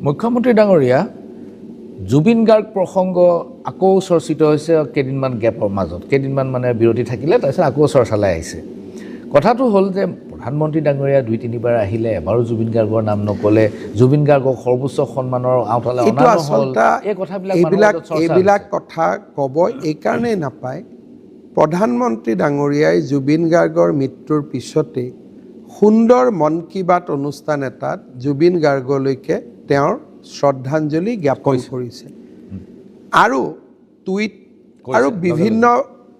মুখ্যমন্ত্ৰী ডাঙৰীয়া জুবিন গাৰ্গ প্ৰসংগ আকৌ চৰ্চিত হৈছে কেইদিনমান গেপৰ মাজত কেইদিনমান মানে বিৰতি থাকিলে তাৰপিছত আকৌ চৰ্চালৈ আহিছে কথাটো হ'ল যে প্ৰধানমন্ত্ৰী ডাঙৰীয়া ২-৩বাৰ আহিলে এবাৰো জুবিন গাৰ্গৰ নাম নকলে জুবিন গাৰ্গক সৰ্বোচ্চ সন্মানৰ আওতালে অনা নহল এই এইবিলাক কথা ক'ব এইকাৰণেই নাপায় প্ৰধানমন্ত্ৰী ডাঙৰীয়াই জুবিন গাৰ্গৰ মৃত্যুৰ পিছতে সুন্দৰ মন কি বাত অনুষ্ঠান এটাত জুবিন গাৰ্গলৈকে তেওঁৰ শ্ৰদ্ধাঞ্জলি জ্ঞাপন কৰিছে আৰু টুইট আৰু বিভিন্ন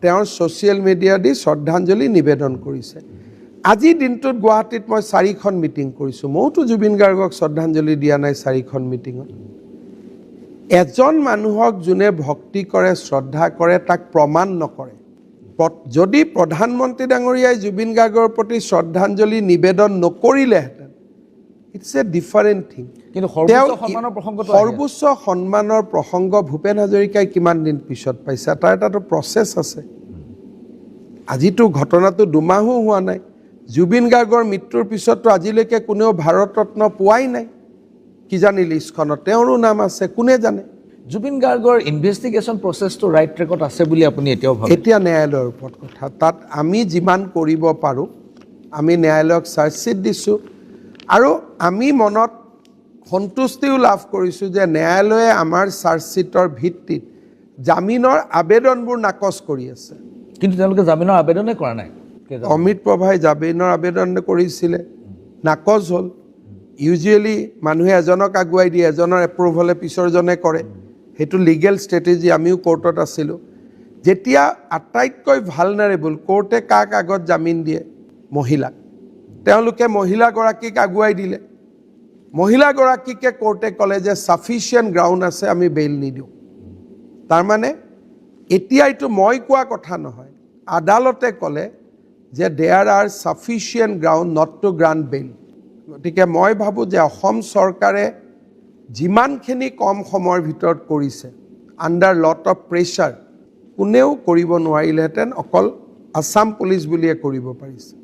তেওঁৰ ছ'চিয়েল মিডিয়া দি শ্ৰদ্ধাঞ্জলি নিবেদন কৰিছে আজি দিনটোত গুৱাহাটীত মই 4খন মিটিং কৰিছোঁ মইতো জুবিন গাৰ্গক শ্ৰদ্ধাঞ্জলি দিয়া নাই 4খন মিটিঙত এজন মানুহক যোনে ভক্তি কৰে শ্ৰদ্ধা কৰে তাক প্ৰমাণ নকৰে যদি প্ৰধানমন্ত্ৰী ডাঙৰীয়াই জুবিন গাৰ্গৰ প্ৰতি শ্ৰদ্ধাঞ্জলি নিবেদন নকৰিলেহেঁতেন ইটছ এ ডিফাৰেণ্ট থিং কিন্তু সৰ্বোচ্চ সন্মানৰ প্ৰসংগ ভূপেন হাজৰিকাই কিমান দিন পিছত পাইছে তাৰ এটাতো প্ৰচেছ আছে আজিতো ঘটনাটো দুমাহো হোৱা নাই জুবিন গাৰ্গৰ মৃত্যুৰ পিছতো আজিলৈকে কোনেও ভাৰত ৰত্ন পোৱাই নাই কিজানি লিষ্টখনত তেওঁৰো নাম আছে কোনে জানে জুবিন গাৰ্গৰ ইনভেষ্টিগেশ্যন প্ৰচেছটো ৰাইট ট্ৰেকত আছে বুলি আপুনি এতিয়াও ভাবে এতিয়া ন্যায়ালয়ৰ ওপৰত কথা তাত আমি যিমান কৰিব পাৰোঁ আমি ন্যায়ালয়ক চাৰ্জশ্বিট দিছোঁ আৰু আমি মনত সন্তুষ্টিও লাভ কৰিছোঁ যে ন্যায়ালয়ে আমাৰ চাৰ্জশ্বিটৰ ভিত্তিত জামিনৰ আবেদনবোৰ নাকচ কৰি আছে কিন্তু তেওঁলোকে জামিনৰ আবেদনে কৰা নাই অমিত প্ৰভাই জামিনৰ আবেদন কৰিছিলে নাকচ হ'ল ইউজুৱেলি মানুহে এজনক আগুৱাই দিয়ে এজনৰ এপ্ৰুভ হ'লে পিছৰজনে কৰে সেইটো লিগেল ষ্ট্ৰেটেজি আমিও কোৰ্টত আছিলোঁ যেতিয়া আটাইতকৈ ভালনাৰেবল কোৰ্টে কাক আগত জামিন দিয়ে মহিলাক তেওঁলোকে মহিলাগৰাকীক আগুৱাই দিলে মহিলাগৰাকীকে কোৰ্টে ক'লে যে ছাফিচিয়েণ্ট গ্ৰাউণ্ড আছে আমি বেইল নিদিওঁ তাৰমানে এতিয়া এইটো মই কোৱা কথা নহয় আদালতে ক'লে যে there are sufficient ground not to grant bail গতিকে মই ভাবোঁ যে অসম চৰকাৰে যিমানখিনি কম সময়ৰ ভিতৰত কৰিছে আণ্ডাৰ লট অফ প্ৰেছাৰ কোনেও কৰিব নোৱাৰিলেহেঁতেন অকল আছাম পুলিচ বুলিয়ে কৰিব পাৰিছে